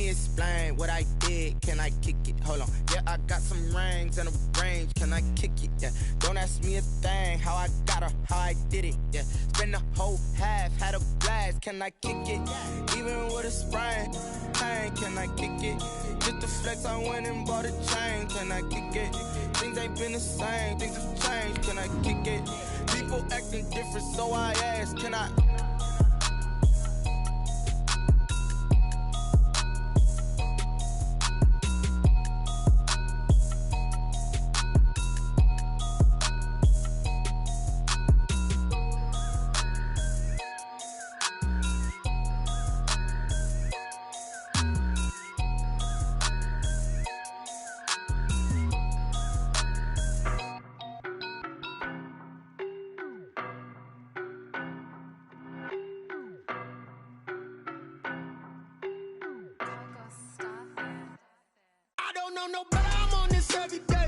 me explain what I did. Can I kick it? Hold on. Yeah, I got some rings and a range. Can I kick it? Yeah. Don't ask me a thing. How I got her, how I did it. Yeah. Spend the whole half, had a blast. Can I kick it? Even with a sprain. Pain, can I kick it? Just to flex, I went and bought a chain. Can I kick it? Things ain't been the same. Things have changed. Can I kick it? People acting different, so I ask, can I? No, but I'm on this every day.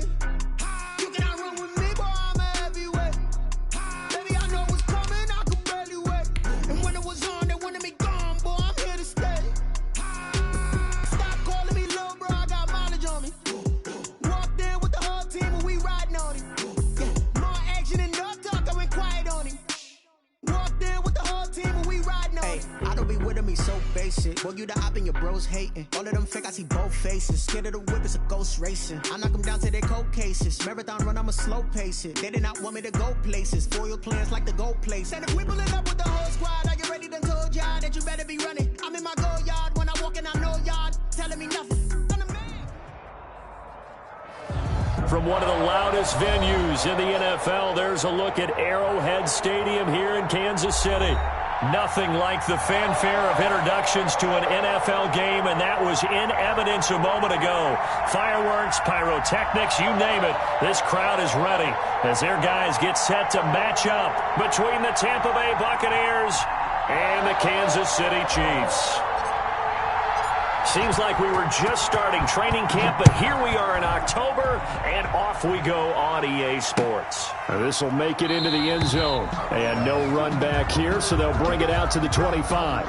You cannot run with me, boy, I'm a heavyweight. Baby, I know what's coming, I can barely wait. And when it was on, they wanted me gone, boy, I'm here to stay. Stop calling me little bro, I got mileage on me. Walked in with the whole team and we riding on it. Yeah. More action and no talk, I went quiet on him. Walked in with the whole team and we riding on it. I don't be with him, he's so basic. Boy, you the op and your bros hating. All of them fake, I see both faces. Scared of the whip, it's a ghost racing. I knock them down to their cold cases. Marathon run, I'ma slow pace it. They did not want me to go places. Foil plans like the gold place. And if we pulling up with the whole squad, are you ready to told y'all that you better be running? I'm in my go yard. When I walk in, I know y'all telling me nothing. I'm the man. From one of the loudest venues in the NFL, there's a look at Arrowhead Stadium here in Kansas City. Nothing like the fanfare of introductions to an NFL game, and that was in evidence a moment ago. Fireworks, pyrotechnics, you name it. This crowd is ready as their guys get set to match up between the Tampa Bay Buccaneers and the Kansas City Chiefs. Seems like we were just starting training camp, but here we are in October, and off we go on EA Sports. This will make it into the end zone. And no run back here, so they'll bring it out to the 25.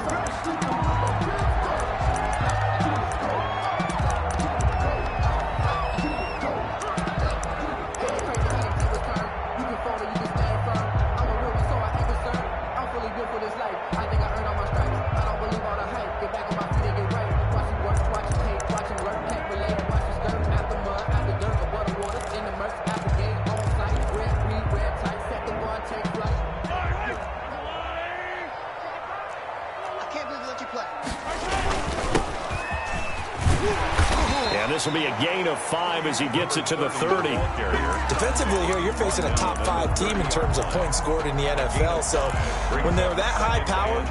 This will be a gain of 5 as he gets it to the 30. Defensively here, you're facing a top 5 team in terms of points scored in the NFL. So when they're that high powered,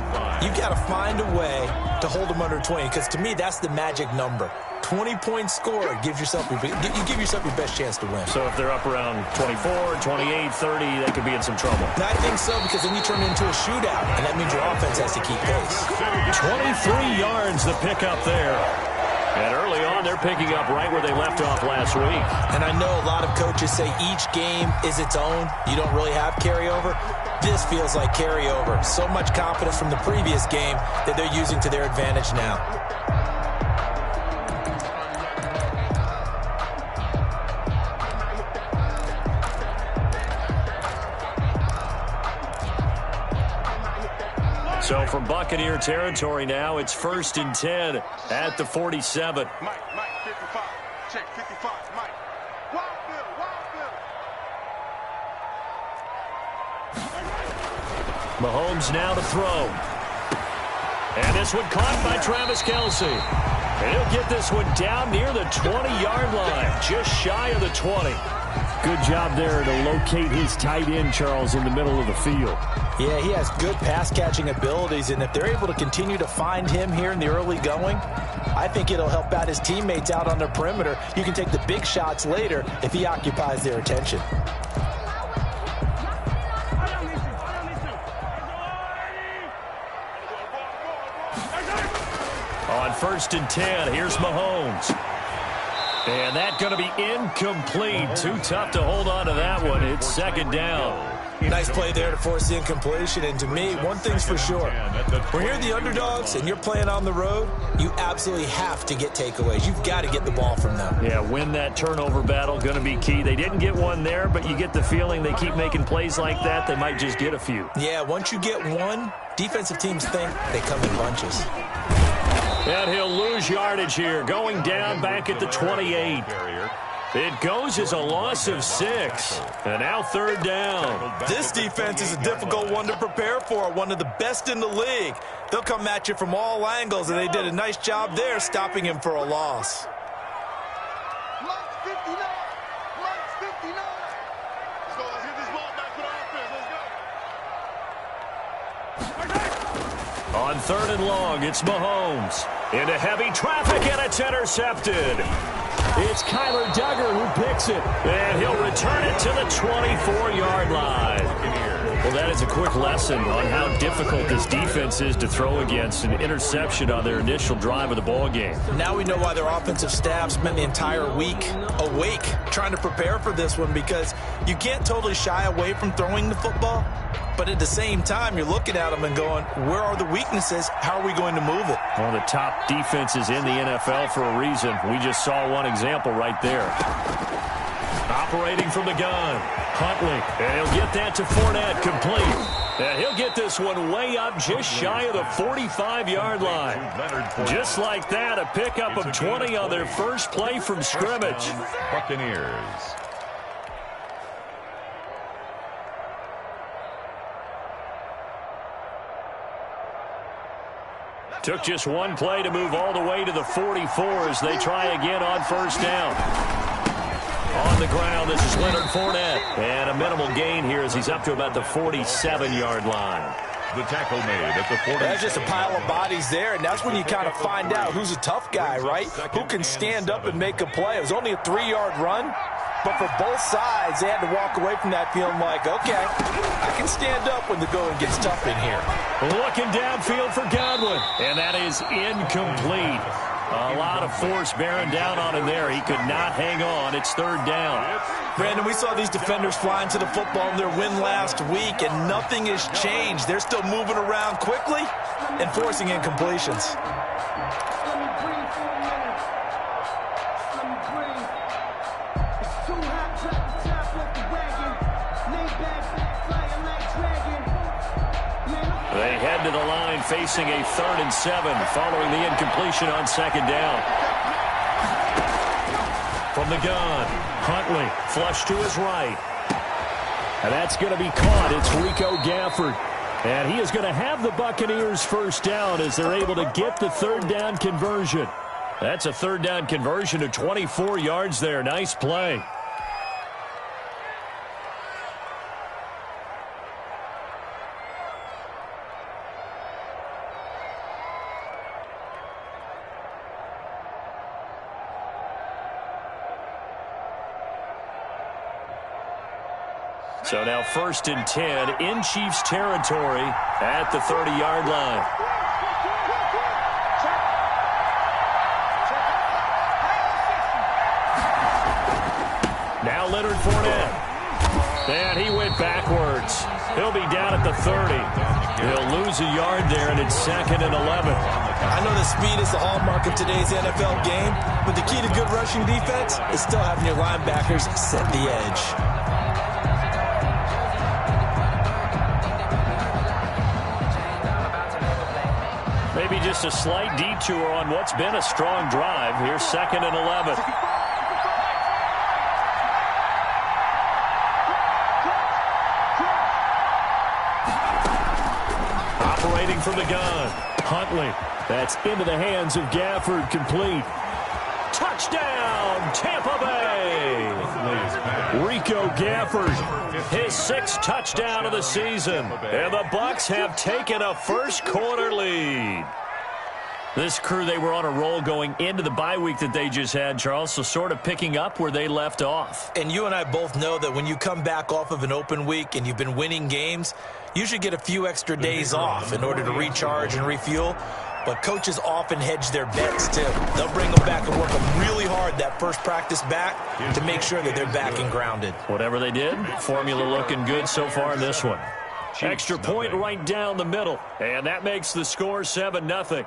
you've got to find a way to hold them under 20. Because to me, that's the magic number. 20 points scored gives yourself you give yourself your best chance to win. So if they're up around 24, 28, 30, they could be in some trouble. And I think so, because then you turn it into a shootout, and that means your offense has to keep pace. 23 yards the pickup there. And early on, they're picking up right where they left off last week. And I know a lot of coaches say each game is its own. You don't really have carryover. This feels like carryover. So much confidence from the previous game that they're using to their advantage now. So from Buccaneer territory now, it's 1st and 10 at the 47. Mike, 55. Check 55, Mike. Wild Bill. Mahomes now to throw. And this one caught by Travis Kelce. And he'll get this one down near the 20-yard line, just shy of the 20. Good job there to locate his tight end, Charles, in the middle of the field. Yeah, he has good pass-catching abilities, and if they're able to continue to find him here in the early going, I think it'll help out his teammates out on their perimeter. You can take the big shots later if he occupies their attention. On 1st and 10, here's Mahomes. And that's going to be incomplete. Too tough to hold on to that one. It's 2nd down. Nice play there to force the incompletion. And to me, one thing's for sure. When you're the underdogs and you're playing on the road, you absolutely have to get takeaways. You've got to get the ball from them. Yeah, win that turnover battle, going to be key. They didn't get one there, but you get the feeling they keep making plays like that, they might just get a few. Yeah, once you get one, defensive teams think they come in bunches. And he'll lose yardage here, going down back at the 28. It goes as a loss of 6. And now third down. This defense is a difficult one to prepare for, one of the best in the league. They'll come at you from all angles, and they did a nice job there stopping him for a loss. Mike's 59. Mike's 59. Let's go. Let's get this ball back for the offense. Let's go. On third and long, it's Mahomes. Into heavy traffic, and it's intercepted. It's Kyler Duggar who picks it, and he'll return it to the 24-yard line. Well, that is a quick lesson on how difficult this defense is to throw against. An interception on their initial drive of the ball game. Now we know why their offensive staff spent the entire week awake trying to prepare for this one, because you can't totally shy away from throwing the football, but at the same time, you're looking at them and going, where are the weaknesses? How are we going to move it? One of the top defenses in the NFL for a reason. We just saw one example right there. Operating from the gun, Huntley, and he'll get that to Fournette, complete. And he'll get this one way up just shy of the 45-yard line. Just like that, a pickup of 20 on their first play from scrimmage. Buccaneers. Took just one play to move all the way to the 44 as they try again on first down. On the ground, this is Leonard Fournette. And a minimal gain here as he's up to about the 47-yard line. The tackle made at the 40. That's just a pile of bodies there, and that's when you kind of find out who's a tough guy, right? Who can stand up and make a play. It was only a 3-yard run, but for both sides, they had to walk away from that feeling like, okay, I can stand up when the going gets tough in here. Looking downfield for Godwin, and that is incomplete. A lot of force bearing down on him there. He could not hang on. It's third down. Brandon, we saw these defenders flying to the football in their win last week, and nothing has changed. They're still moving around quickly and forcing incompletions. They head to the line facing a 3rd and 7 following the incompletion on second down. From the gun, Huntley flush to his right. And that's going to be caught. It's Rico Gafford. And he is going to have the Buccaneers first down as they're able to get the third down conversion. That's a third down conversion of 24 yards there. Nice play. So now 1st and 10 in Chiefs territory at the 30-yard line. Now Leonard Fournette. And he went backwards. He'll be down at the 30. He'll lose a yard there, and it's 2nd and 11. I know the speed is the hallmark of today's NFL game, but the key to good rushing defense is still having your linebackers set the edge. Maybe just a slight detour on what's been a strong drive. Here's 2nd and 11. Operating from the gun, Huntley. That's into the hands of Gafford, complete. Touchdown, Tampa Bay! Rico Gafford, his 6th touchdown of the season. And the Bucs have taken a first-quarter lead. This crew, they were on a roll going into the bye week that they just had, Charles, so sort of picking up where they left off. And you and I both know that when you come back off of an open week and you've been winning games, you should get a few extra days off in order to recharge and refuel. but coaches often hedge their bets, too. They'll bring them back and work them really hard that first practice back to make sure that they're back and grounded. Whatever they did, formula looking good so far in this one. Extra point right down the middle, and that makes the score 7-0.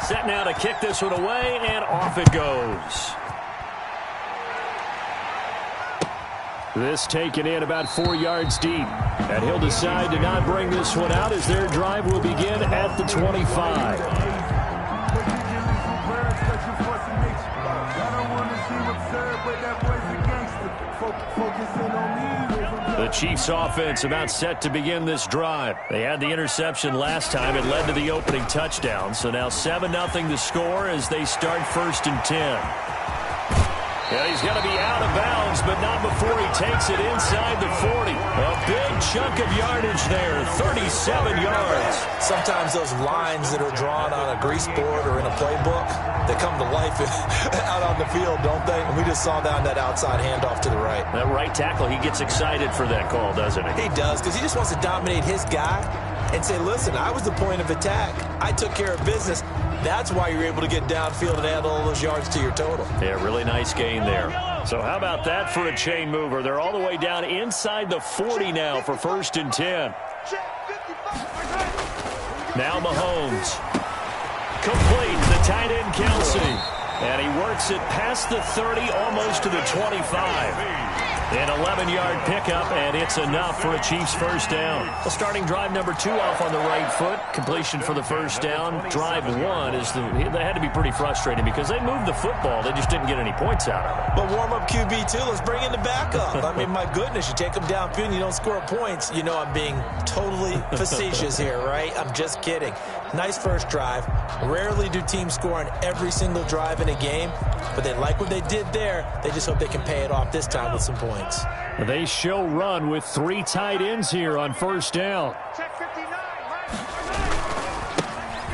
Set now to kick this one away, and off it goes. This taken in about 4 yards deep. And he'll decide to not bring this one out as their drive will begin at the 25. The Chiefs offense about set to begin this drive. They had the interception last time. It led to the opening touchdown. So now 7-0 the score as they start 1st and 10. And he's going to be out of bounds, but not before he takes it inside the 40. A big chunk of yardage there, 37 yards. Sometimes those lines that are drawn on a grease board or in a playbook, they come to life out on the field, don't they? And we just saw down that outside handoff to the right. That right tackle, he gets excited for that call, doesn't he? He does, because he just wants to dominate his guy and say, listen, I was the point of attack. I took care of business. That's why you're able to get downfield and add all those yards to your total. Yeah, really nice gain there. So how about that for a chain mover? They're all the way down inside the 40 now for 1st and 10. Now Mahomes. Complete, the tight end Kelsey. And he works it past the 30, almost to the 25. An 11-yard pickup, and it's enough for a Chiefs first down. Well, starting drive number 2 off on the right foot. Completion for the first down. Drive 1 is they had to be pretty frustrating because they moved the football. They just didn't get any points out of it. But warm-up QB, too. Let's bring in the backup. I mean, my goodness, you take them downfield and you don't score points. You know I'm being totally facetious here, right? I'm just kidding. Nice first drive. Rarely do teams score on every single drive in a game, but they like what they did there. They just hope they can pay it off this time with some points. They show run with 3 tight ends here on first down.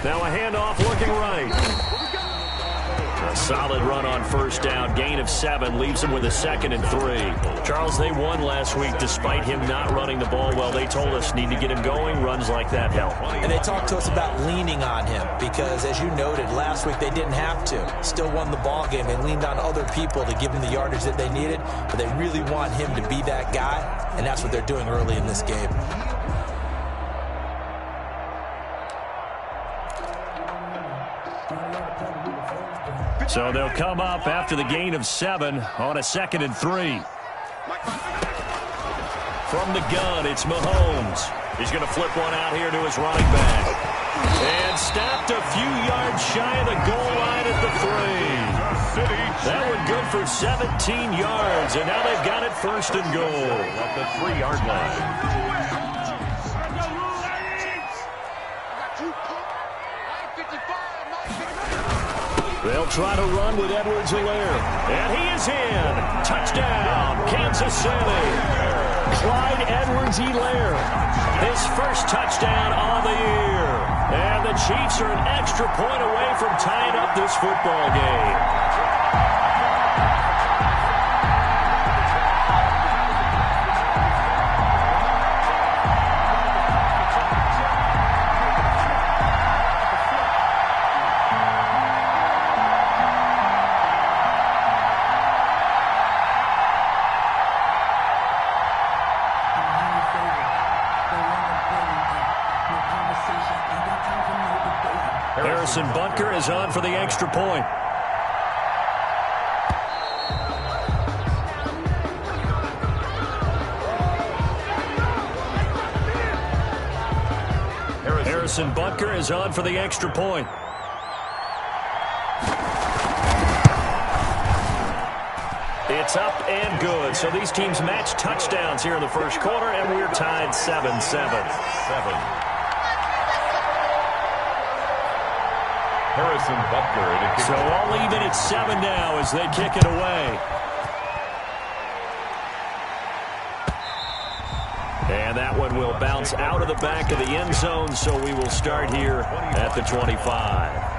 Now a handoff looking right. A solid run on first down. Gain of 7 leaves them with a 2nd and 3. Charles, they won last week despite him not running the ball well. They told us need to get him going. Runs like that help. And they talked to us about leaning on him because, as you noted, last week they didn't have to. Still won the ball game. They leaned on other people to give them the yardage that they needed, but they really want him to be that guy, and that's what they're doing early in this game. So they'll come up after the gain of 7 on a 2nd and 3. From the gun, it's Mahomes. He's going to flip one out here to his running back. And stopped a few yards shy of the goal line at the 3. That one good for 17 yards, and now they've got it 1st and goal. At the 3-yard line. They'll try to run with Edwards-Helaire. And he is in. Touchdown, Kansas City. Clyde Edwards-Helaire. His first touchdown on the year. And the Chiefs are an extra point away from tying up this football game. Bunker is on for the extra point. Harrison Bunker is on for the extra point. It's up and good. So these teams match touchdowns here in the first quarter, and we're tied 7-7. Harrison Butker. So all even at 7 now as they kick it away. And that one will bounce out of the back of the end zone, so we will start here at the 25.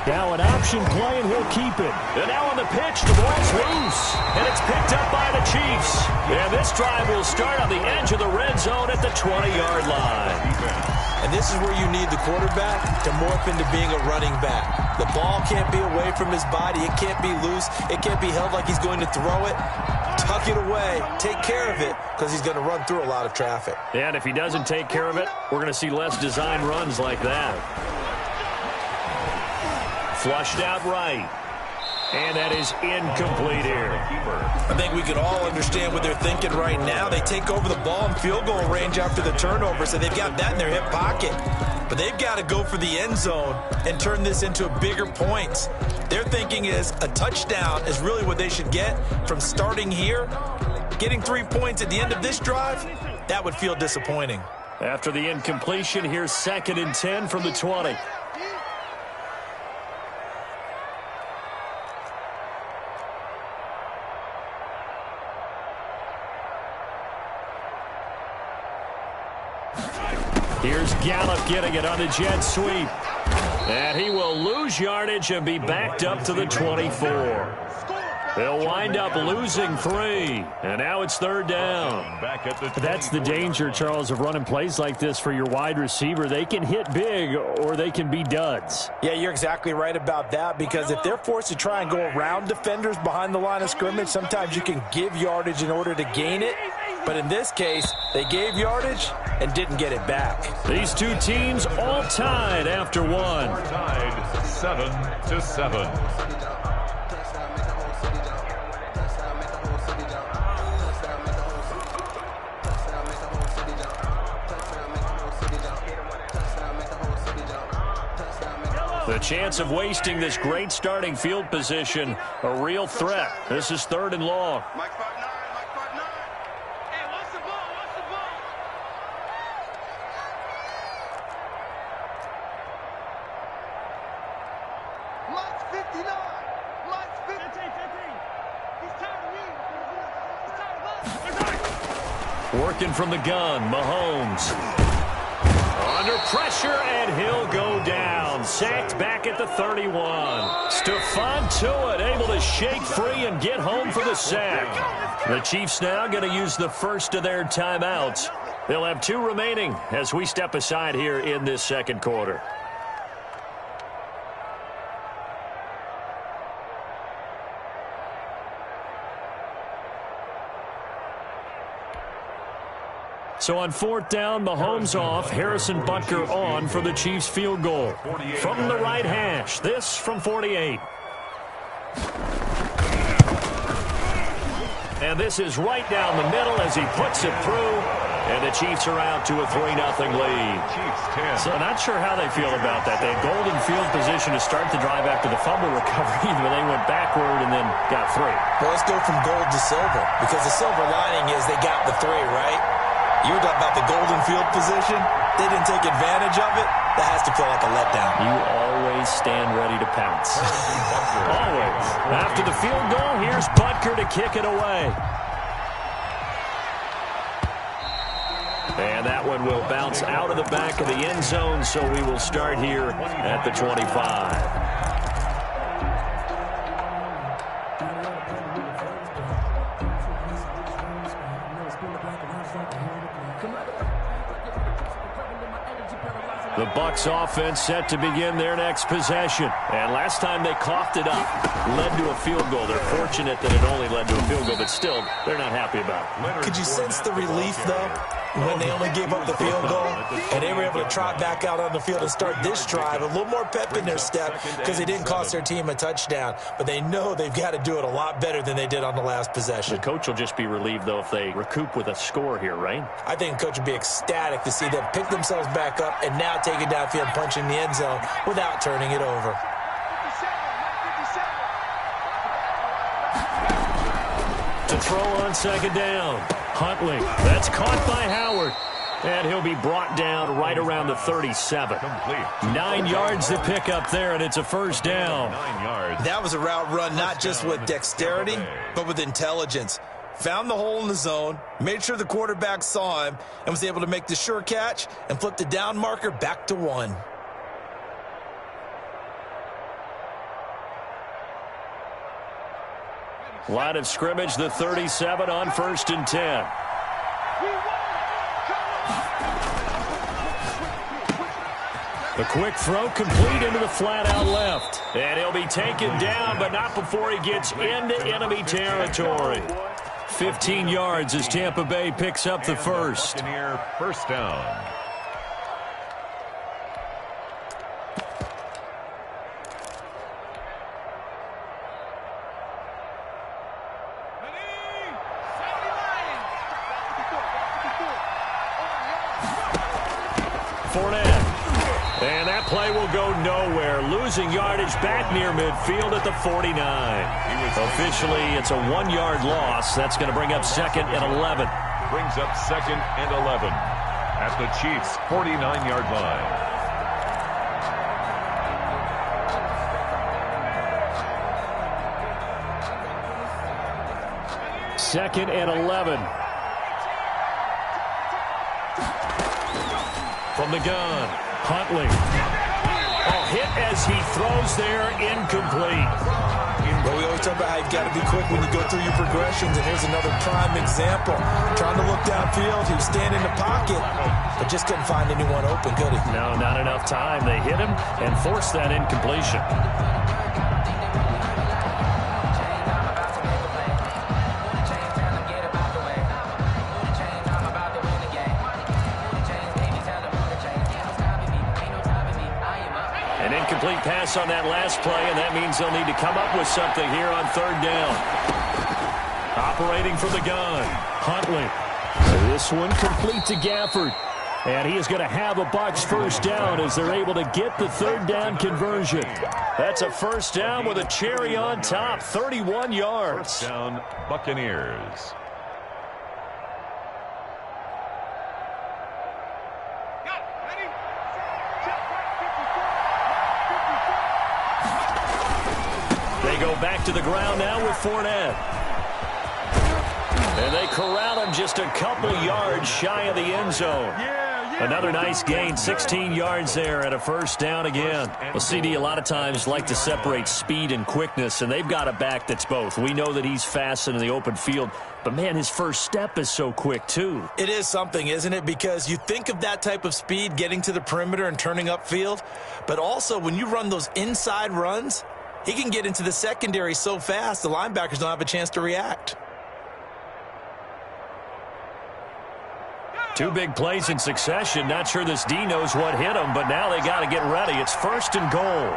Now an option play, and he'll keep it. And now on the pitch, the ball's loose. And it's picked up by the Chiefs. And this drive will start on the edge of the red zone at the 20-yard line. And this is where you need the quarterback to morph into being a running back. The ball can't be away from his body. It can't be loose. It can't be held like he's going to throw it. Tuck it away. Take care of it, because he's going to run through a lot of traffic. And if he doesn't take care of it, we're going to see less design runs like that. Flushed out right. And that is incomplete here. I think we can all understand what they're thinking right now. They take over the ball in field goal range after the turnover, so they've got that in their hip pocket. But they've got to go for the end zone and turn this into a bigger points. Their thinking is a touchdown is really what they should get from starting here. Getting 3 points at the end of this drive, that would feel disappointing. After the incompletion, here's 2nd and 10 from the 20. Here's Gallup getting it on the jet sweep. And he will lose yardage and be backed up to the 24. They'll wind up losing 3. And now it's 3rd down. That's the danger, Charles, of running plays like this for your wide receiver. They can hit big or they can be duds. Yeah, you're exactly right about that, because if they're forced to try and go around defenders behind the line of scrimmage, sometimes you can give yardage in order to gain it. But in this case, they gave yardage and didn't get it back. These two teams all tied after one. Tied 7-7. The chance of wasting this great starting field position, a real threat. This is 3rd and long. Mike 5-9, Mike 5-9. Hey, what's the ball? What's the ball? Mike's 59. Mike's 15. He's tired of me. He's tired of us. Working from the gun, Mahomes. Under pressure, and he'll go down. Sacked back at the 31. Stephon Tuitt able to shake free and get home for the sack. The Chiefs now going to use the first of their timeouts. They'll have 2 remaining as we step aside here in this 2nd quarter. So on 4th down, Mahomes off, Harrison Butker on for the Chiefs field goal. From the right hash, this from 48. And this is right down the middle as he puts it through. And the Chiefs are out to a 3-0 lead. So not sure how they feel about that. They had golden field position to start the drive after the fumble recovery, but they went backward and then got 3. Well, let's go from gold to silver, because the silver lining is they got the 3, right? You were talking about the golden field position. They didn't take advantage of it. That has to feel like a letdown. You always stand ready to pounce. Always. After the field goal, here's Butker to kick it away. And that one will bounce out of the back of the end zone, so we will start here at the 25. The Bucs offense set to begin their next possession. And last time they coughed it up, led to a field goal. They're fortunate that it only led to a field goal, but still, they're not happy about it. Could you sense the relief, though, when they only gave up the field goal? And they were able to trot back out on the field and start this drive. A little more pep in their step because they didn't cost their team a touchdown. But they know they've got to do it a lot better than they did on the last possession. The coach will just be relieved, though, if they recoup with a score here, right? I think the coach would be ecstatic to see them pick themselves back up and now take it downfield, punching the end zone without turning it over. To throw on 2nd down. Huntley. That's caught by Howard. And he'll be brought down right around the 37. 9 yards to pick up there, and it's a 1st down. 9 yards. That was a route run not just with dexterity, but with intelligence. Found the hole in the zone, made sure the quarterback saw him, and was able to make the sure catch and flip the down marker back to 1. Line of scrimmage, the 37 on 1st and 10. The quick throw complete into the flat out left. And he'll be taken down, but not before he gets into enemy territory. 15 yards as Tampa Bay picks up the first. First down. Fournette. And that play will go nowhere. Losing yardage back near midfield at the 49. Officially, it's a 1-yard loss. That's going to bring up 2nd and 11. Brings up 2nd and 11 at the Chiefs' 49-yard line. Second and 11. From the gun, Huntley. Oh, hit as he throws there, incomplete. But we always talk about how you've got to be quick when you go through your progressions, and here's another prime example. Trying to look downfield, he was standing in the pocket, but just couldn't find anyone open, could he? No, not enough time. They hit him and forced that incompletion. Incomplete pass on that last play, and that means they'll need to come up with something here on 3rd down. Operating from the gun, Huntley. This one complete to Gafford. And he is going to have a Bucs first down as they're able to get the 3rd down conversion. That's a first down with a cherry on top, 31 yards. First down, Buccaneers. Go back to the ground now with Fournette. And they corral him just a couple yards shy of the end zone. Another nice gain, 16 yards there and a first down again. Well, CD a lot of times like to separate speed and quickness, and they've got a back that's both. We know that he's fast in the open field, but, man, his first step is so quick, too. It is something, isn't it? Because you think of that type of speed getting to the perimeter and turning upfield, but also when you run those inside runs, he can get into the secondary so fast, the linebackers don't have a chance to react. 2 big plays in succession. Not sure this D knows what hit him, but now they got to get ready. It's 1st and goal.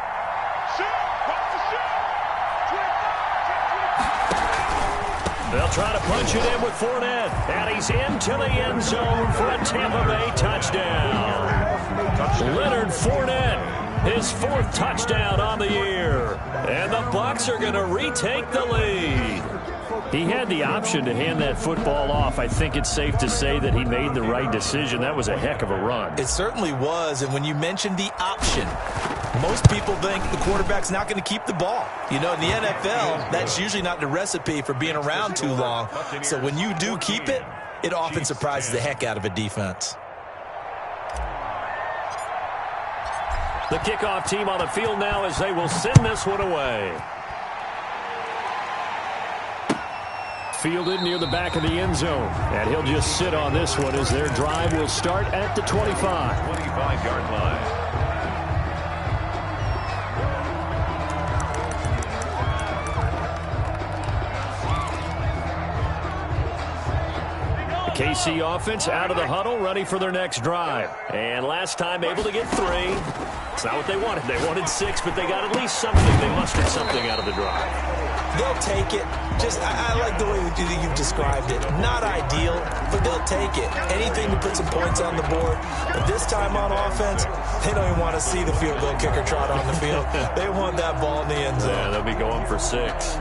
They'll try to punch it in with Fournette, and he's into the end zone for a Tampa Bay touchdown. Leonard Fournette. His 4th touchdown on the year. And the Bucs are going to retake the lead. He had the option to hand that football off. I think it's safe to say that he made the right decision. That was a heck of a run. It certainly was. And when you mentioned the option, most people think the quarterback's not going to keep the ball. You know, in the NFL, that's usually not the recipe for being around too long. So when you do keep it, it often surprises the heck out of a defense. The kickoff team on the field now as they will send this one away. Fielded near the back of the end zone. And he'll just sit on this one as their drive will start at the 25. 25-yard line. KC offense out of the huddle, ready for their next drive. And last time able to get 3. It's not what they wanted. They wanted 6, but they got at least something. They mustered something out of the drive. They'll take it. I like the way you've described it. Not ideal, but they'll take it. Anything to put some points on the board. But this time on offense, they don't even want to see the field goal kicker trot on the field. They want that ball in the end zone. Yeah, they'll be going for 6.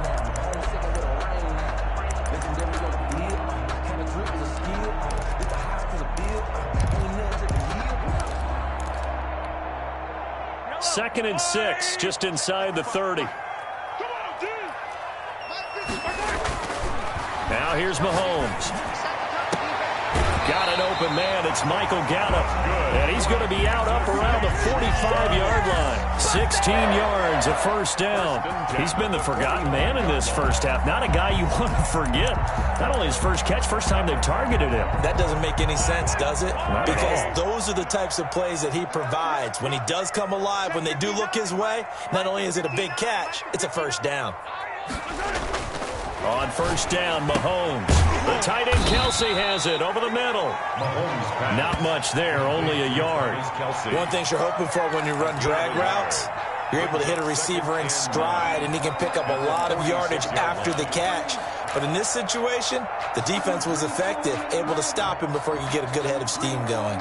Second and 6, just inside the 30. Now here's Mahomes. Got an open man. It's Michael Gallup. And he's going to be out up around the 40 35-yard line. 16 yards, a first down. He's been the forgotten man in this first half. Not a guy you want to forget. Not only his first catch, first time they've targeted him. That doesn't make any sense, does it? Because those are the types of plays that he provides. When he does come alive, when they do look his way, not only is it a big catch, it's a first down. On first down, Mahomes. The tight end Kelsey has it over the middle. Not much there, only a yard. One thing you're hoping for when you run drag routes, you're able to hit a receiver in stride, and he can pick up a lot of yardage after the catch. But in this situation, the defense was effective, able to stop him before he could get a good head of steam going.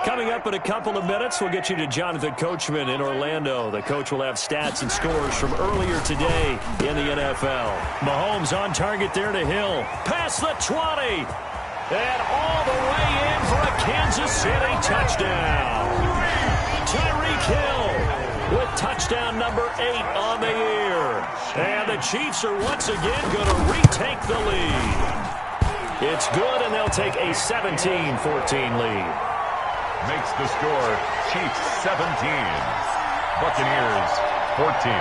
Coming up in a couple of minutes, we'll get you to Jonathan Coachman in Orlando. The coach will have stats and scores from earlier today in the NFL. Mahomes on target there to Hill. Past the 20. And all the way in for a Kansas City touchdown. Tyreek Hill with touchdown number 8 on the year. And the Chiefs are once again going to retake the lead. It's good, and they'll take a 17-14 lead. Makes the score Chiefs 17, Buccaneers 14.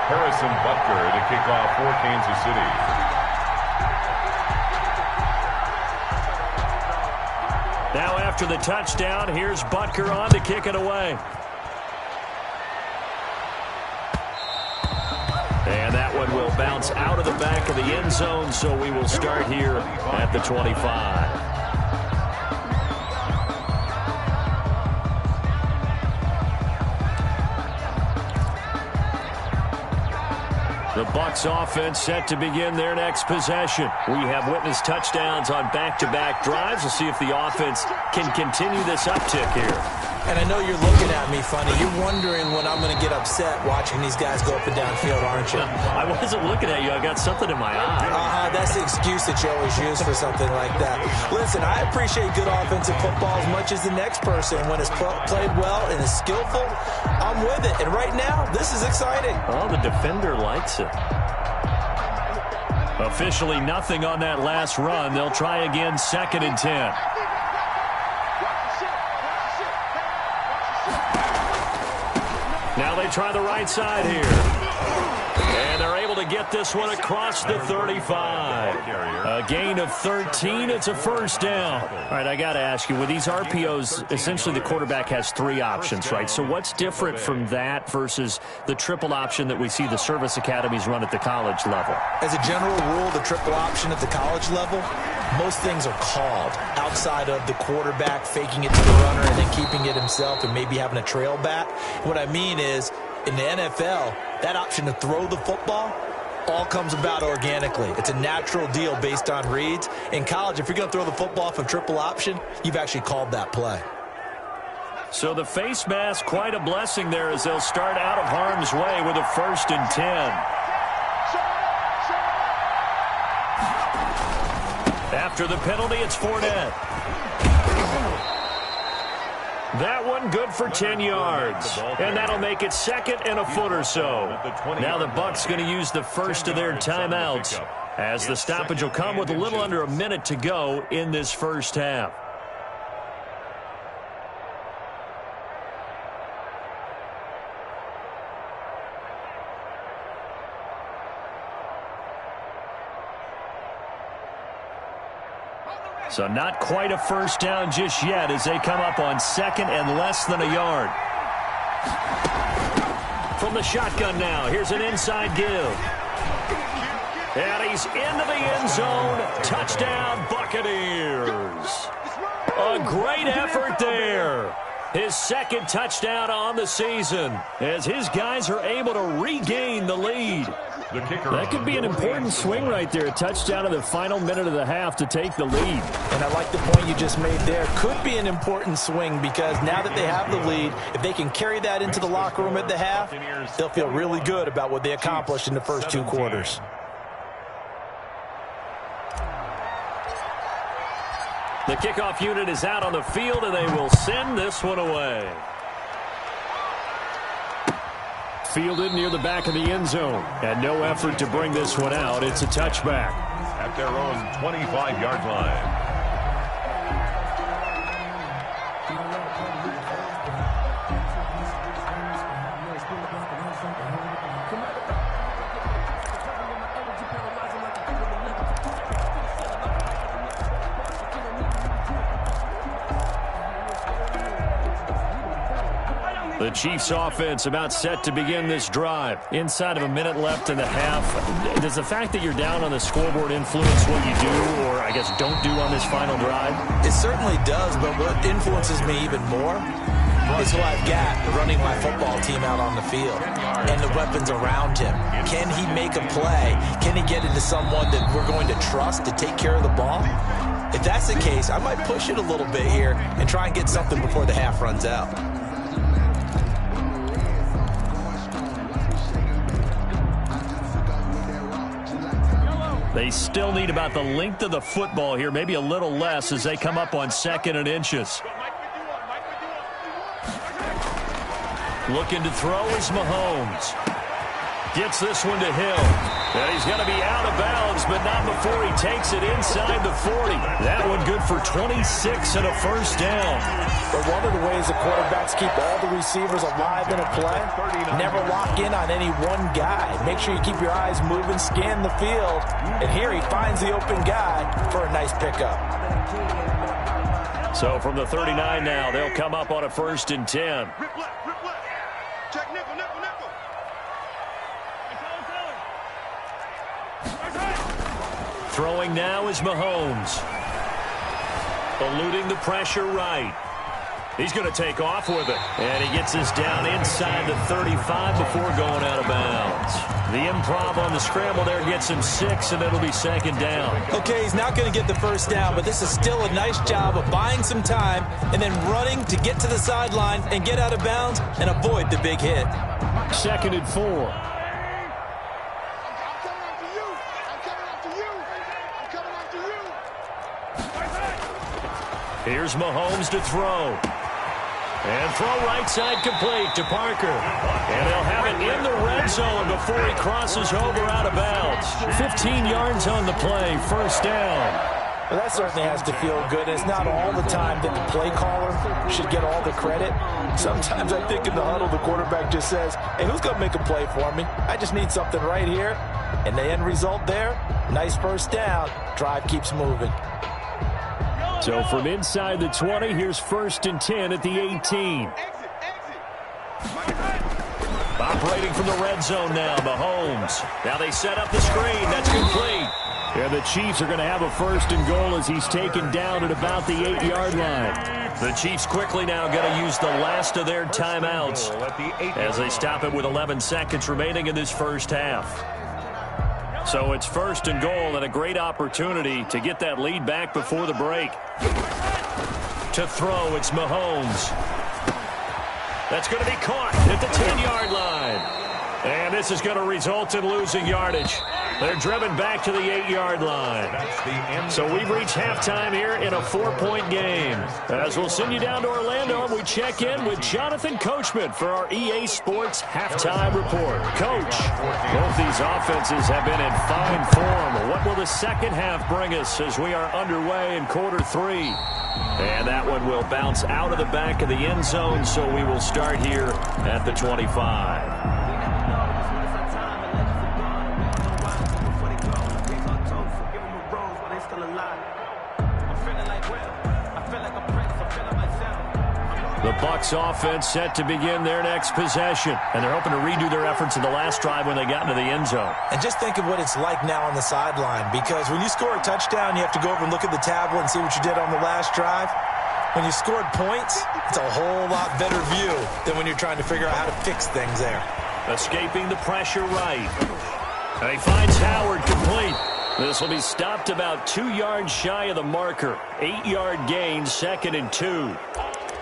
Harrison Butker to kick off for Kansas City. Now after the touchdown, here's Butker on to kick it away. And that one will bounce out of the back of the end zone, so we will start here at the 25. The Bucs offense set to begin their next possession. We have witnessed touchdowns on back-to-back drives. We'll see if the offense can continue this uptick here. And I know you're looking at me funny. You're wondering when I'm going to get upset watching these guys go up and down field, aren't you? I wasn't looking at you. I got something in my eye. That's the excuse that you always use for something like that. Listen, I appreciate good offensive football as much as the next person. When it's played well and is skillful, I'm with it. And right now, this is exciting. Oh, the defender likes it. Officially nothing on that last run. They'll try again, 2nd and 10. Now they try the right side here. And they're able to get this one across the 35. A gain of 13. It's a first down. All right, I got to ask you, with these RPOs, essentially the quarterback has 3 options, right? So what's different from that versus the triple option that we see the service academies run at the college level? As a general rule, the triple option at the college level, most things are called outside of the quarterback faking it to the runner and then keeping it himself and maybe having a trail back. What I mean is, in the NFL, that option to throw the football all comes about organically. It's a natural deal based on reads. In college, if you're going to throw the football off a triple option, you've actually called that play. So the face mask, quite a blessing there as they'll start out of harm's way with a 1st and 10. After the penalty, it's Fournette. That one good for 10 yards. And that'll make it 2nd and a foot or so. Now the Bucs going to use the first of their timeouts as the stoppage will come with a little under a minute to go in this first half. So not quite a first down just yet as they come up on 2nd and less than a yard. From the shotgun now, here's an inside give. And he's into the end zone. Touchdown, Buccaneers. great effort there. His second touchdown on the season as his guys are able to regain the lead. The kicker. That could be an important swing right there. A touchdown in the final minute of the half to take the lead. And I like the point you just made there. Could be an important swing because now that they have the lead, if they can carry that into the locker room at the half, they'll feel really good about what they accomplished in the first 2 quarters. The kickoff unit is out on the field, and they will send this one away. Fielded near the back of the end zone, and no effort to bring this one out. It's a touchback. At their own 25-yard line. The Chiefs offense about set to begin this drive. Inside of a minute left in the half. Does the fact that you're down on the scoreboard influence what you do, or I guess don't do on this final drive? It certainly does, but what influences me even more is who I've got running my football team out on the field and the weapons around him. Can he make a play? Can he get into someone that we're going to trust to take care of the ball? If that's the case, I might push it a little bit here and try and get something before the half runs out. They still need about the length of the football here, maybe a little less as they come up on 2nd and inches. Looking to throw is Mahomes. Gets this one to Hill. And he's going to be out of bounds, but not before he takes it inside the 40. That one good for 26 and a first down. But one of the ways the quarterbacks keep all the receivers alive in a play, never lock in on any one guy. Make sure you keep your eyes moving, scan the field. And here he finds the open guy for a nice pickup. So from the 39 now, they'll come up on a 1st and 10. Check nickel. Throwing now is Mahomes. Eluding the pressure right. He's going to take off with it. And he gets this down inside the 35 before going out of bounds. The improv on the scramble there gets him 6, and it'll be 2nd down. Okay, he's not going to get the first down, but this is still a nice job of buying some time and then running to get to the sideline and get out of bounds and avoid the big hit. 2nd and 4. Here's Mahomes to throw. And throw right side complete to Parker. And they'll have it in the red zone before he crosses over out of bounds. 15 yards on the play, 1st down. Well, that certainly has to feel good. It's not all the time that the play caller should get all the credit. Sometimes I think in the huddle, the quarterback just says, hey, who's going to make a play for me? I just need something right here. And the end result there, nice first down. Drive keeps moving. So from inside the 20, here's 1st and 10 at the 18. Operating from the red zone now, Mahomes. Now they set up the screen. That's complete. And the Chiefs are going to have a 1st and goal as he's taken down at about the 8-yard line. The Chiefs quickly now going to use the last of their timeouts as they stop it with 11 seconds remaining in this first half. So it's 1st and goal and a great opportunity to get that lead back before the break. To throw, it's Mahomes. That's going to be caught at the 10-yard line. And this is going to result in losing yardage. They're driven back to the 8-yard line. So we've reached halftime here in a 4-point game. As we'll send you down to Orlando, and we check in with Jonathan Coachman for our EA Sports Halftime Report. Coach, both these offenses have been in fine form. What will the second half bring us as we are underway in quarter 3? And that one will bounce out of the back of the end zone, so we will start here at the 25. The Bucs offense set to begin their next possession. And they're hoping to redo their efforts in the last drive when they got into the end zone. And just think of what it's like now on the sideline, because when you score a touchdown, you have to go over and look at the tablet and see what you did on the last drive. When you scored points, it's a whole lot better view than when you're trying to figure out how to fix things there. Escaping the pressure right. And he finds Howard complete. This will be stopped about 2 yards shy of the marker. 8-yard gain, 2nd and 2.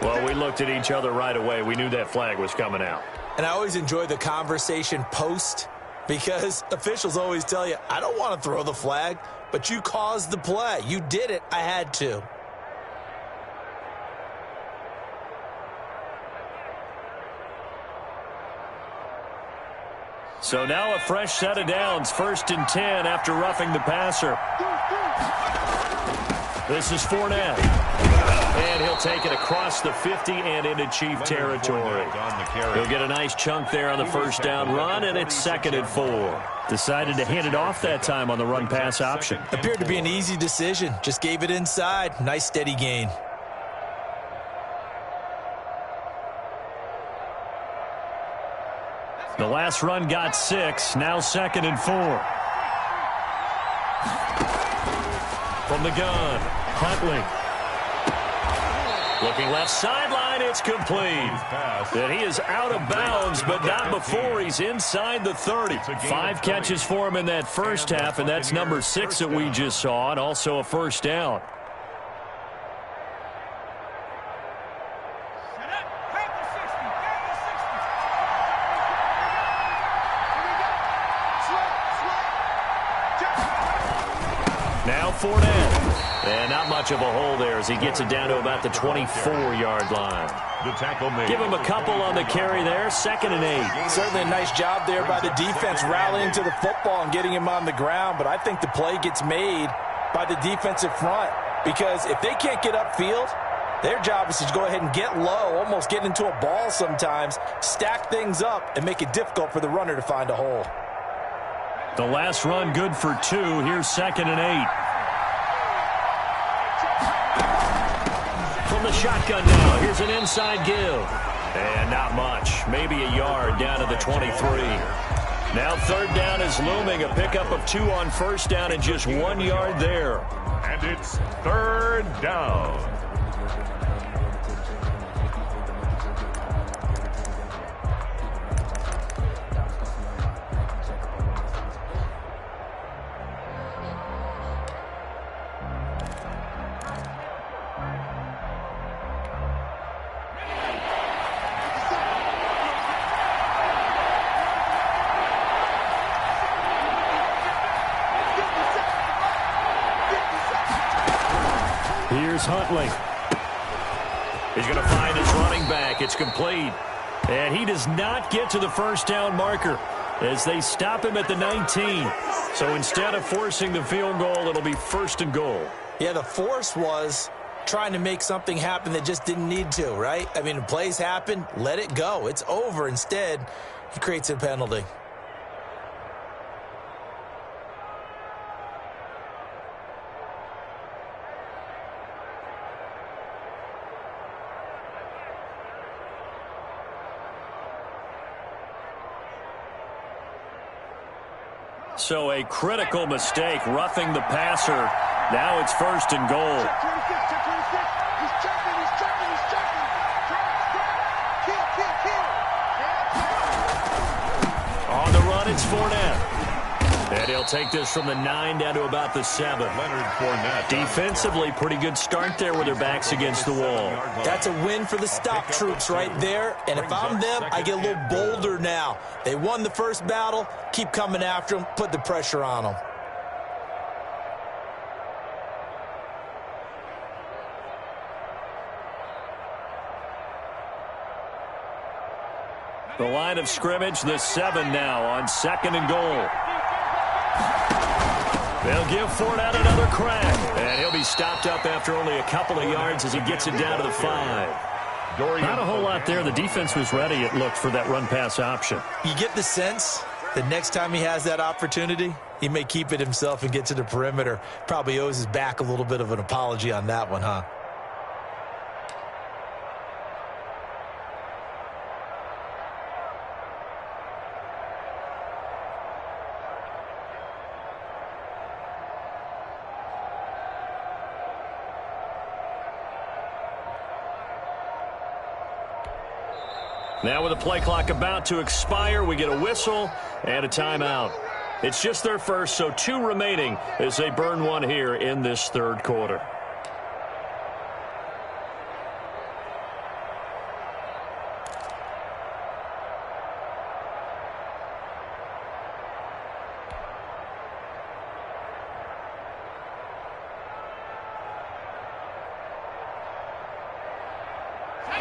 Well, we looked at each other right away. We knew that flag was coming out. And I always enjoy the conversation post because officials always tell you, I don't want to throw the flag, but you caused the play. You did it. I had to. So now a fresh set of downs, 1st and 10 after roughing the passer. This is Fournette. And he'll take it across the 50 and into Chief territory. He'll get a nice chunk there on the first down run, and it's 2nd and 4. Decided to hand it off that time on the run-pass option. Appeared to be an easy decision. Just gave it inside. Nice steady gain. The last run got 6. Now 2nd and 4. From the gun, Huntley. Looking left sideline, it's complete. And he is out of bounds, but not before he's inside the 30. 5 catches for him in that first half, and that's number 6 that we just saw, and also a first down. Now Fournette. And not much of a hole there as he gets it down to about the 24-yard line. The tackle made. Give him a couple on the carry there, 2nd and 8. Certainly a nice job there by the defense rallying to the football and getting him on the ground, but I think the play gets made by the defensive front because if they can't get upfield, their job is to go ahead and get low, almost get into a ball sometimes, stack things up, and make it difficult for the runner to find a hole. The last run good for 2. Here's 2nd and 8. From the shotgun now, here's an inside give. And not much, maybe a yard down to the 23. Now 3rd down is looming, a pickup of 2 on first down and just 1 yard there. And it's 3rd down. Here's Huntley. He's going to find his running back. It's complete. And he does not get to the first down marker as they stop him at the 19. So instead of forcing the field goal, it'll be 1st and goal. Yeah, the force was trying to make something happen that just didn't need to, right? I mean, plays happen, let it go. It's over. Instead, he creates a penalty. So a critical mistake, roughing the passer. Now it's 1st and goal. On the run, it's Fournette. And he'll take this from the 9 down to about the 7. Leonard Fournette. Defensively, pretty good start there with their backs against the wall. That's a win for the stop troops right there. And if I'm them, I get a little bolder now. They won the first battle. Keep coming after them. Put the pressure on them. The line of scrimmage, the 7 now on 2nd and goal. They'll give Fournette another crack. And he'll be stopped up after only a couple of yards as he gets it down to the 5. Not a whole lot there. The defense was ready, it looked, for that run-pass option. You get the sense that next time he has that opportunity, he may keep it himself and get to the perimeter. Probably owes his back a little bit of an apology on that one, huh? Now with the play clock about to expire, we get a whistle and a timeout. It's just their first, so 2 remaining as they burn one here in this third quarter.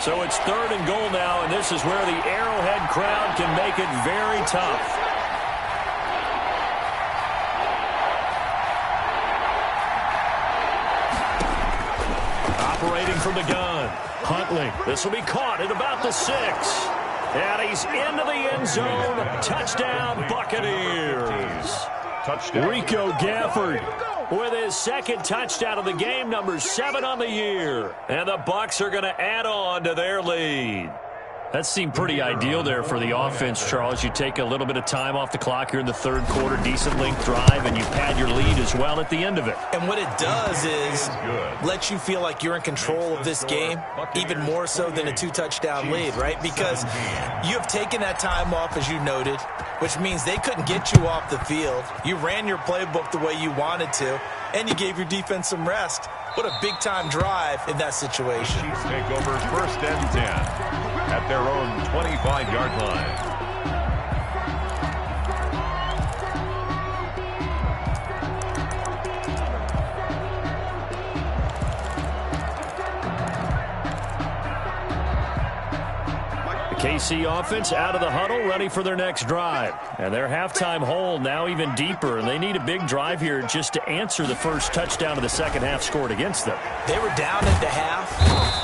So it's 3rd and goal now, and this is where the Arrowhead crowd can make it very tough. Operating from the gun, Huntley. This will be caught at about the 6. And he's into the end zone. Touchdown, Buccaneers. Touchdown. Rico Gafford with his 2nd touchdown of the game, number 7 on the year. And the Bucs are going to add on to their lead. That seemed pretty ideal there for the offense, Charles. You take a little bit of time off the clock here in the third quarter, decent length drive, and you pad your lead as well at the end of it. And what it does is let you feel like you're in control of this game, even more so than a 2-touchdown lead, right? Because you have taken that time off, as you noted, which means they couldn't get you off the field. You ran your playbook the way you wanted to, and you gave your defense some rest. What a big-time drive in that situation. Chiefs take over 1st and 10 at their own 25-yard line. KC offense out of the huddle, ready for their next drive. And their halftime hole now even deeper, and they need a big drive here just to answer the first touchdown of the second half scored against them. They were down into half.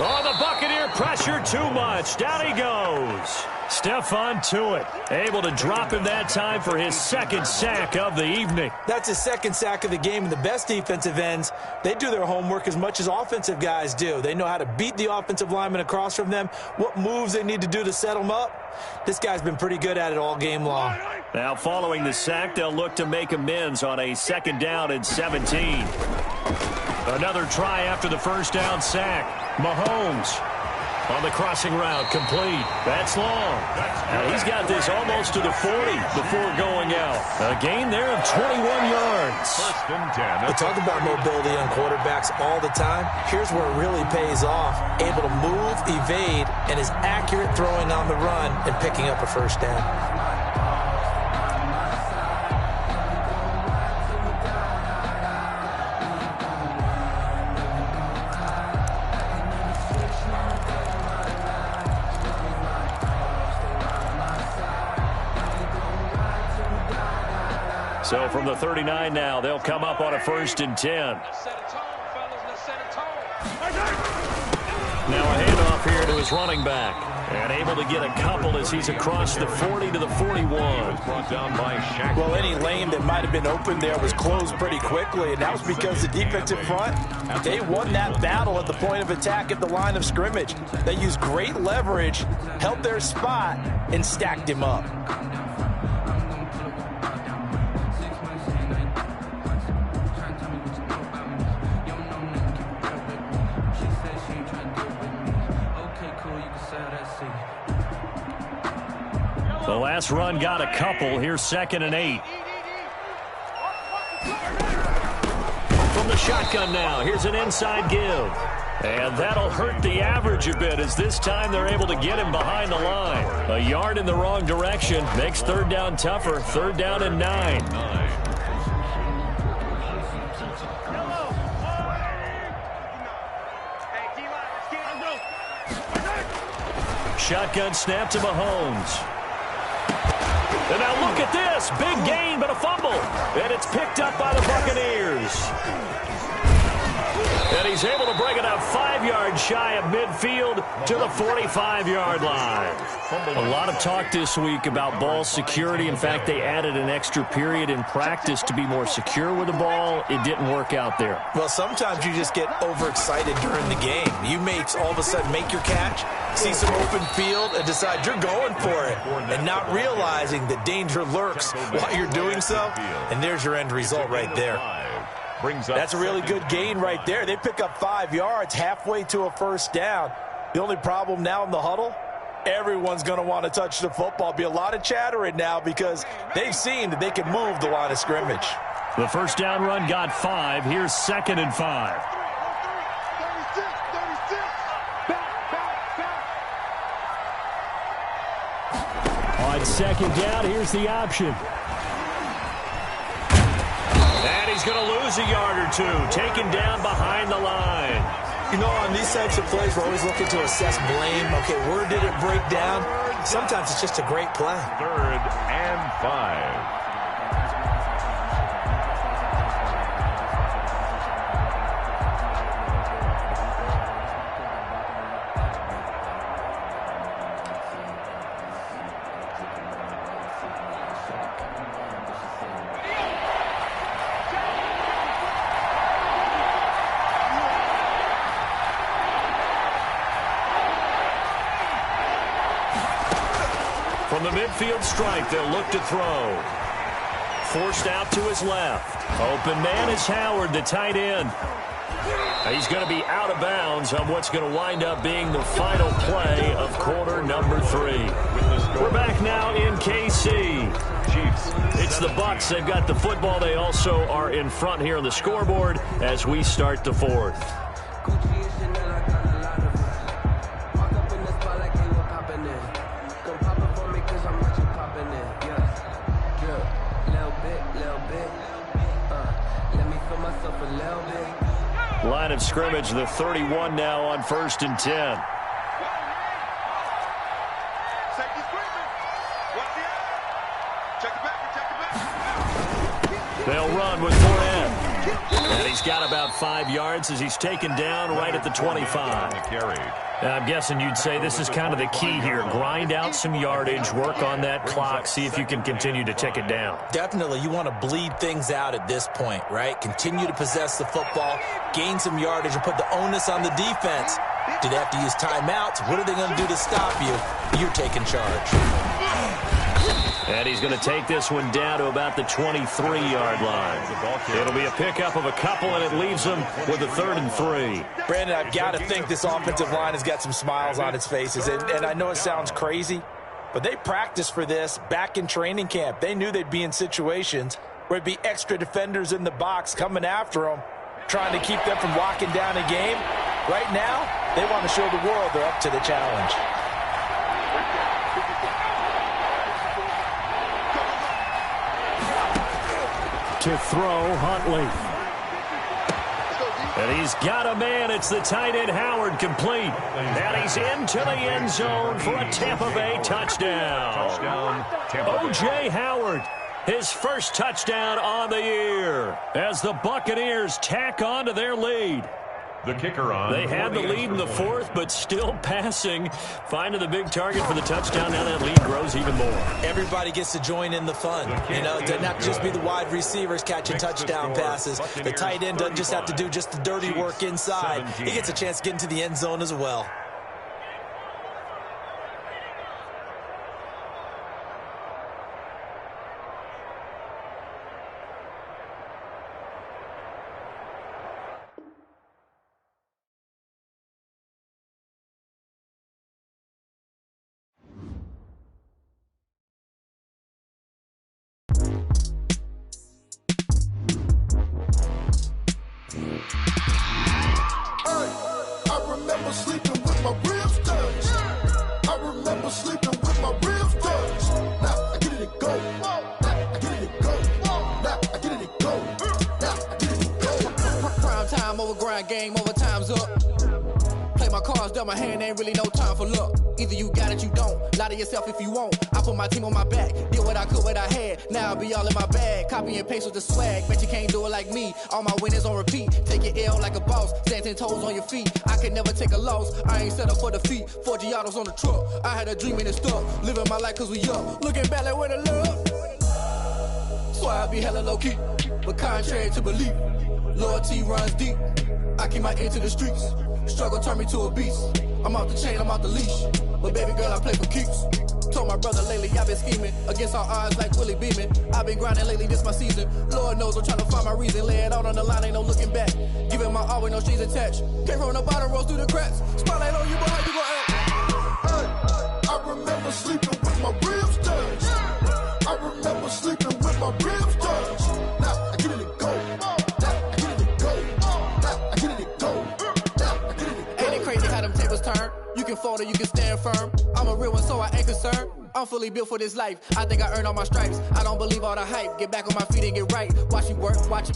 Oh, the Buccaneer pressure too much. Down he goes. Stephon Tuitt able to drop him that time for his 2nd sack of the evening. That's his 2nd sack of the game, and the best defensive ends, they do their homework as much as offensive guys do. They know how to beat the offensive lineman across from them, what moves they need to do to set them up. This guy's been pretty good at it all game long. Now following the sack, they'll look to make amends on a 2nd down and 17. Another try after the 1st down sack. Mahomes on the crossing route, complete. That's long. Now he's got this almost to the 40 before going out. A gain there of 21 yards. 1st and 10. We talk about mobility on quarterbacks all the time. Here's where it really pays off. Able to move, evade, and is accurate throwing on the run and picking up a 1st down. So from the 39 now, they'll come up on a 1st and 10. Now a handoff here to his running back. And able to get a couple as he's across the 40 to the 41. Brought down by Shaq. Well, any lane that might have been open there was closed pretty quickly, and that was because the defensive front, they won that battle at the point of attack at the line of scrimmage. They used great leverage, held their spot, and stacked him up. The last run got a couple. Here's 2nd and 8. From the shotgun now, here's an inside give. And that'll hurt the average a bit as this time they're able to get him behind the line. A yard in the wrong direction makes 3rd down tougher. 3rd down and 9. Shotgun snap to Mahomes. And now look at this. Big gain, but a fumble. And it's picked up by the Buccaneers. And he's able to bring it up 5 yards shy of midfield to the 45-yard line. A lot of talk this week about ball security. In fact, they added an extra period in practice to be more secure with the ball. It didn't work out there. Well, sometimes you just get overexcited during the game. You may all of a sudden make your catch, see some open field, and decide you're going for it, and not realizing the danger lurks while you're doing so. And there's your end result right there. That's a really good gain right there. They pick up 5 yards halfway to a 1st down. The only problem now in the huddle, everyone's going to want to touch the football. Be a lot of chattering now because they've seen that they can move the line of scrimmage. The first down run got 5. Here's 2nd and 5. On 2nd down, here's the option. And he's going to lose a yard or 2, taken down behind the line. You know, on these types of plays, we're always looking to assess blame. Okay, where did it break down? Sometimes it's just a great play. 3rd and 5. From the midfield stripe, they'll look to throw. Forced out to his left. Open man is Howard, the tight end. He's going to be out of bounds on what's going to wind up being the final play of quarter number 3. We're back now in KC. It's the Bucs. They've got the football. They also are in front here on the scoreboard as we start the 4th. Line of scrimmage, the 31 now on 1st and 10. They'll run with Fournette. And he's got about 5 yards as he's taken down right at the 25. I'm guessing you'd say this is kind of the key here. Grind out some yardage, work on that clock, see if you can continue to tick it down. Definitely. You want to bleed things out at this point, right? Continue to possess the football, gain some yardage, and put the onus on the defense. Do they have to use timeouts? What are they going to do to stop you? You're taking charge. And he's going to take this one down to about the 23-yard line. It'll be a pickup of a couple, and it leaves them with a 3rd and 3. Brandon, I've got to think this offensive line has got some smiles on its faces. And I know it sounds crazy, but they practiced for this back in training camp. They knew they'd be in situations where it'd be extra defenders in the box coming after them, trying to keep them from locking down a game. Right now, they want to show the world they're up to the challenge. To throw, Huntley. And he's got a man. It's the tight end, Howard, complete. And he's into the end zone for a Tampa Bay touchdown. O.J. Howard, his first touchdown on the year as the Buccaneers tack on to their lead. The kicker on. They had the lead in the 4th, but still passing. Finding the big target for the touchdown. Now that lead grows even more. Everybody gets to join in the fun. You know, it doesn't have to just be the wide receivers catching touchdown passes. The tight end doesn't just have to do just the dirty work inside. He gets a chance to get into the end zone as well. Game over, time's up. Play my cards, dealt my hand, ain't really no time for luck. Either you got it, you don't. Lie to yourself if you won't. I put my team on my back, did what I could, what I had. Now I'll be all in my bag. Copy and paste with the swag. Bet you can't do it like me. All my winners on repeat. Take your L like a boss. Stand 10 toes on your feet. I can never take a loss. I ain't set up for defeat. 4 Giottos on the truck. I had a dream and it stuck. Living my life cause we up. Looking back like where the love. So I be hella low key. But contrary to belief, loyalty runs deep. I keep my ear to the streets. Struggle turned me to a beast. I'm off the chain, I'm off the leash. But baby girl, I play for keeps. Told my brother lately, I've been scheming. Against all odds like Willie Beeman. I've been grinding lately, this my season. Lord knows I'm trying to find my reason. Lay it out on the line, ain't no looking back. Giving my all with no strings attached. Came from the bottom, rose through the cracks. Spotlight on you, but how you gon' act? I my privilege. Now I get in the go. Now I get in the go. Now I get in the go. Now I get in the go. Ain't it crazy how them tables turn? You can fall or you can stand firm. I'm a real one, so I ain't concerned. I'm fully built for this life. I think I earned all my stripes. I don't believe all the hype. Get back on my feet and get right. Watch you work, watch you.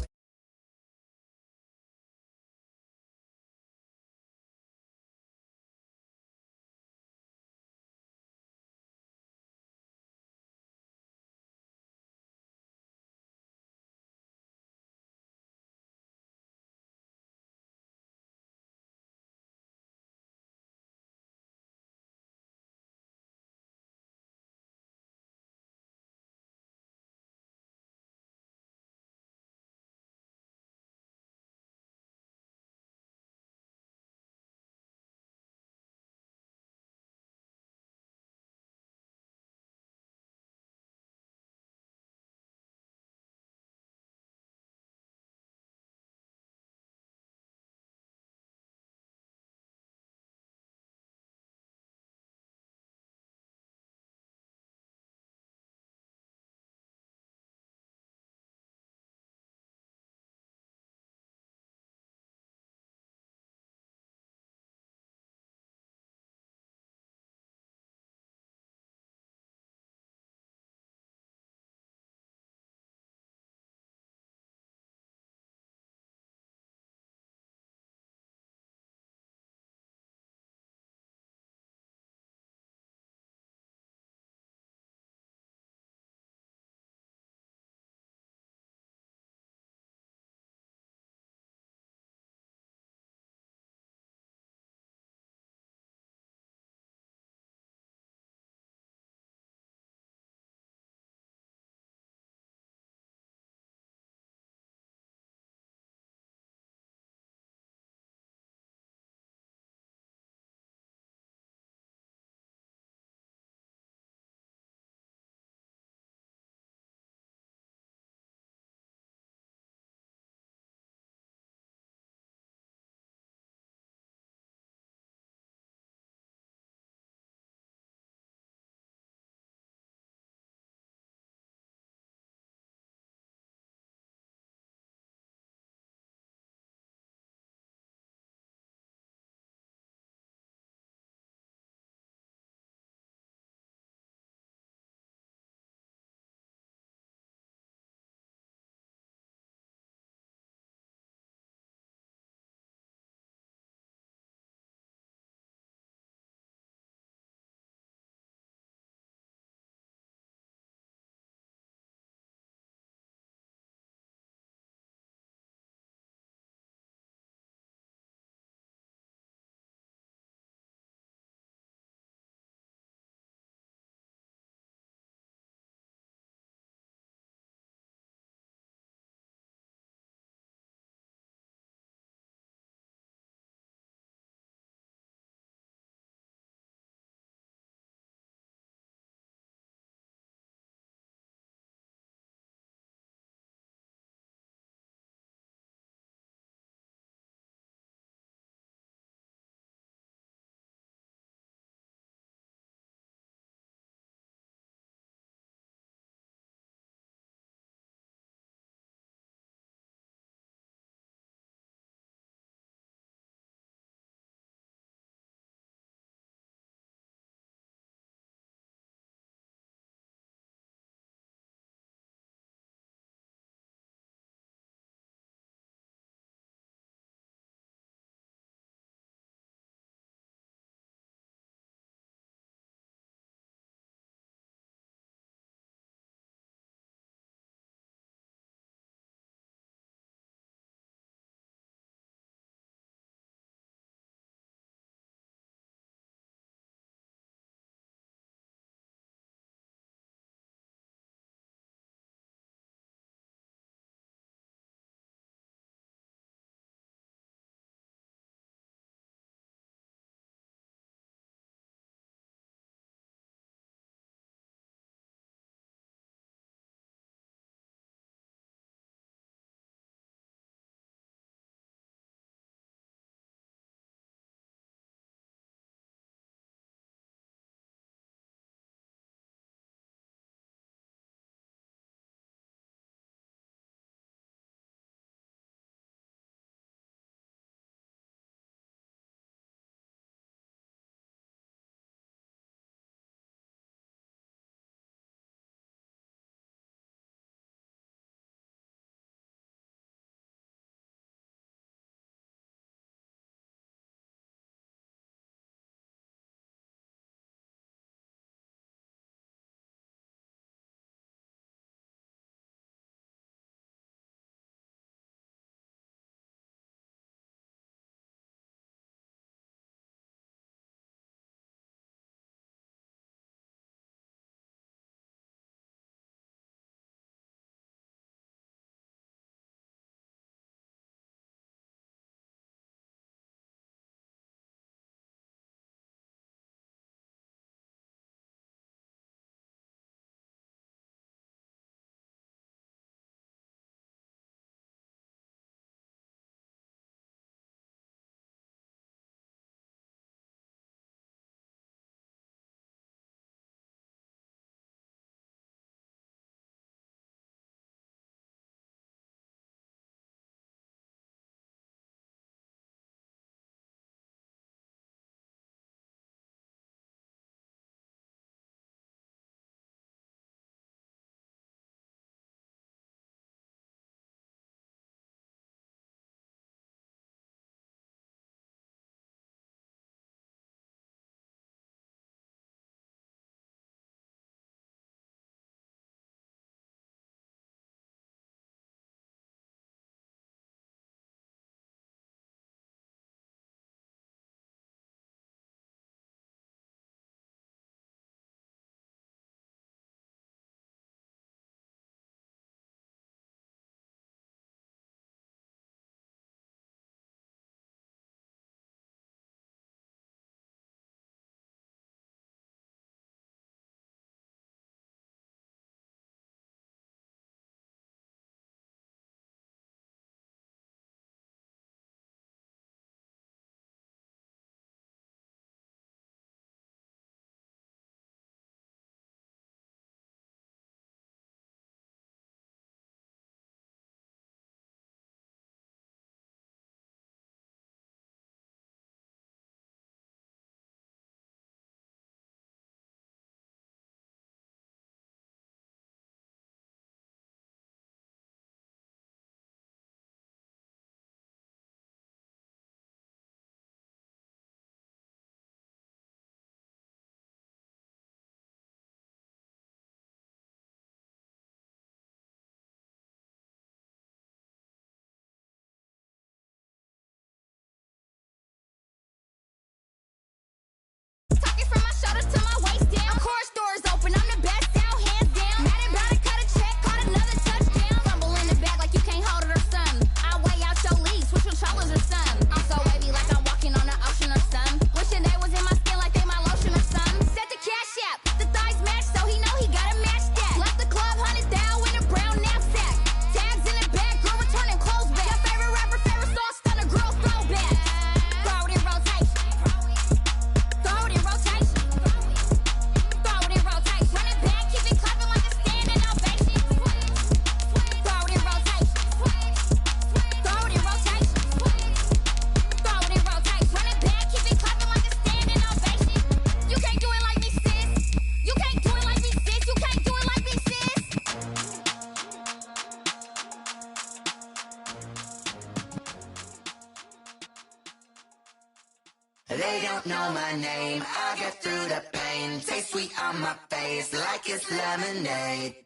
know my name, I get through the pain. Taste sweet on my face like it's lemonade.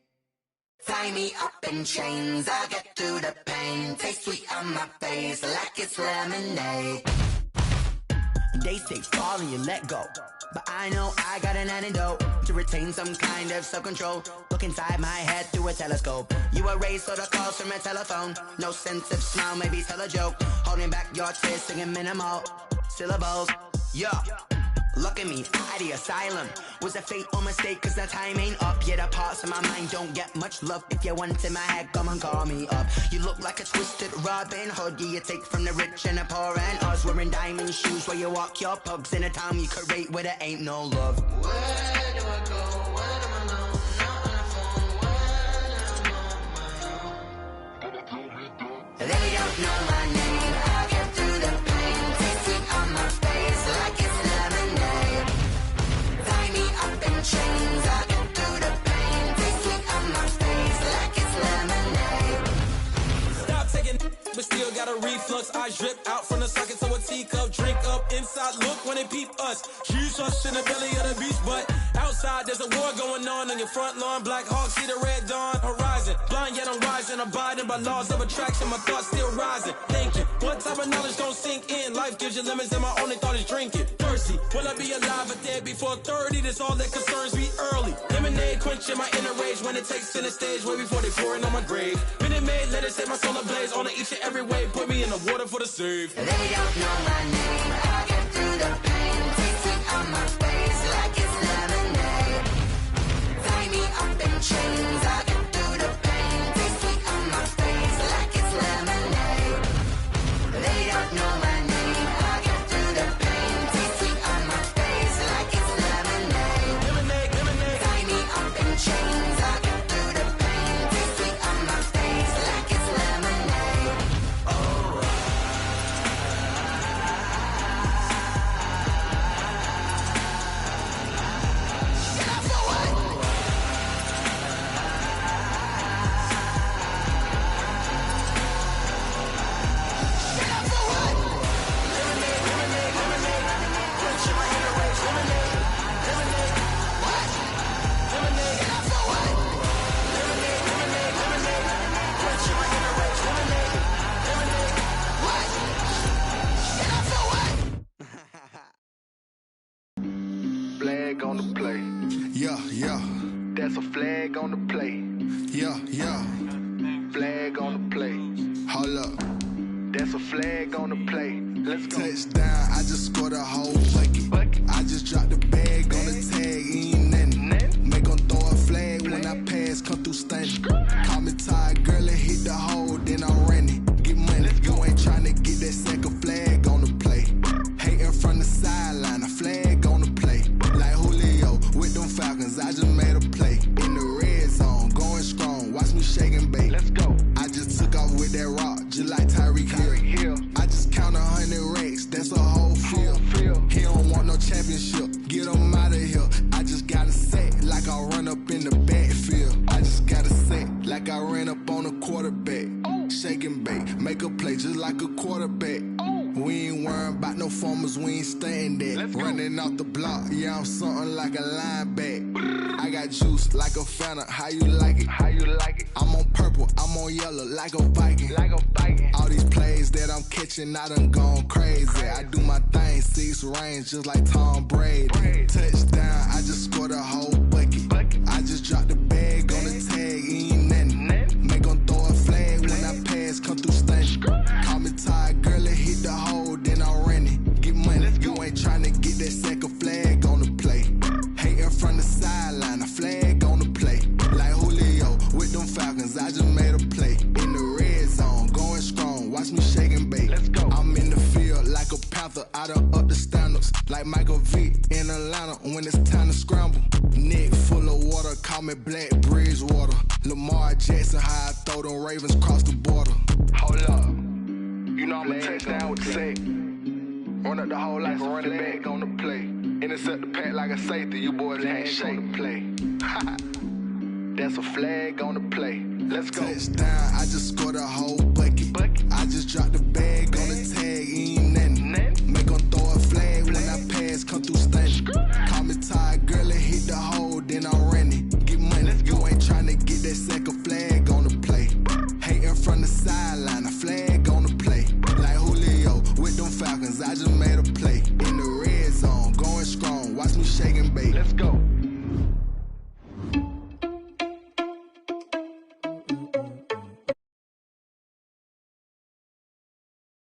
Tie me up in chains, I get through the pain. Taste sweet on my face like it's lemonade. They say fall and you let go, but I know I got an antidote to retain some kind of self-control. Look inside my head through a telescope. You erase all the calls from a telephone. No sense of smile, maybe tell a joke. Holding back your tears, singing minimal syllables. Yeah, look at me, at the asylum. Was a fate or mistake, cause the time ain't up. Yet the parts of my mind don't get much love. If you want in my head, come and call me up. You look like a twisted Robin Hood. Yeah, you take from the rich and the poor and us. Wearing diamond shoes where you walk your pugs. In a town you create where there ain't no love. Where do I go? When I'm alone? Not on the phone. When I'm on my own. They don't know my name. I get through the pain. Taste sweet on my face like it's lemonade. Tie me up in chains. I get through the pain. Taste sweet on my face like it's lemonade. Stop taking, but still got a reflux. I drip out from the socket to a teacup. Drink up inside, look when they peep us. Shoes us in the belly of the beach, but outside there's a war going on your front lawn. Black Hawk see the red dawn horizon. Blind yet I'm rising, abiding by laws of attraction. My thoughts still rising, thinking what type of knowledge don't sink in. Life gives you limits and my only thought is drinking. Thirsty, will I be alive or dead before 30? That's all that concerns me early. Lemonade quenching my inner rage when it takes center stage way before they pour it on my grave. Minute Maid, let it set my soul ablaze on each and every way. Put me in the water for the save. They don't know my name. I get through the pain. Taste sweet on my face like it's lemonade. Tie me up in chains. I get through the pain. Taste sweet on my face like it's lemonade. They don't know my name. I get through the pain. Taste sweet on my face like it's lemonade. Lemonade, lemonade. Tie me up in chains. I get through the pain. Taste sweet on my face like it's lemonade. Oh. Flag on the play. Yeah, yeah. That's a flag on the play. Yeah, yeah. Flag on the play. Hold up. That's a flag on the play. Let's go. Touchdown, I just scored a whole bucket. I just dropped the bag on the tag, ain't nothing. Make 'em throw a flag when I pass, come through stunning. Call me tired, girl, and hit the hole, then I'm running. Get money, you ain't trying to get that second flag on the play. Hating from the sideline, a flag on the play. Like Julio with them Falcons, I just made a play. In the red zone, going strong, watch me shake and bake. Let's go. I just took off with that rock, just like Tyreek Hill. I just count 100 racks, that's a whole field. He don't want no championship, get him out of here. I just gotta say, like I run up in the backfield. I just gotta say, like I ran up on a quarterback. Shake and bake, make a play just like a quarterback. We ain't worrying about no formers, we ain't staying there. Running off the block, yeah, I'm something like a linebacker. I got juice like a Fanta, how you like it? How you like it? I'm on purple, I'm on yellow, like a Viking. Like a Viking. All these plays that I'm catching, I done gone crazy. I do my thing, 6 range, just like Tom Brady. Touchdown, I just scored a whole bucket. I just dropped the bag on the tag, ain't nothing. Make 'em throw a flag when I pass, come through stunning. Call me tired, girl, and hit the hole, then I'm running. Get money, you ain't trying to get that second flag on the play. Hating from the sideline, a flag on the play. Like Julio with them Falcons, I just made a play. In the red zone, going strong, watch me shake and bake. Let's go. I'm in the field like a Panther, I done up the standards. Like Michael Vick in Atlanta when it's time to scramble. Neck full of water, call me Black Bridgewater. Lamar Jackson, how I throw them Ravens cross the border. Hold up. You know I'm a touchdown with the sack. Run up the hole like a running back on the play. Intercept the pack like a safety. You boys handshake on the play. That's a flag on the play. Let's go. Touchdown, I just scored a whole bucket. I just dropped the bag on the tag, ain't nothing. Make 'em throw a flag when I pass, come through stunning. Call me tired, girl, and hit the hole, then I'm running. Get money, you ain't tryna get that second flag on the play. Hating from the sideline, a flag on the play. Like Julio with them Falcons, I just made a play. In the red zone, going strong, watch me shake and bake.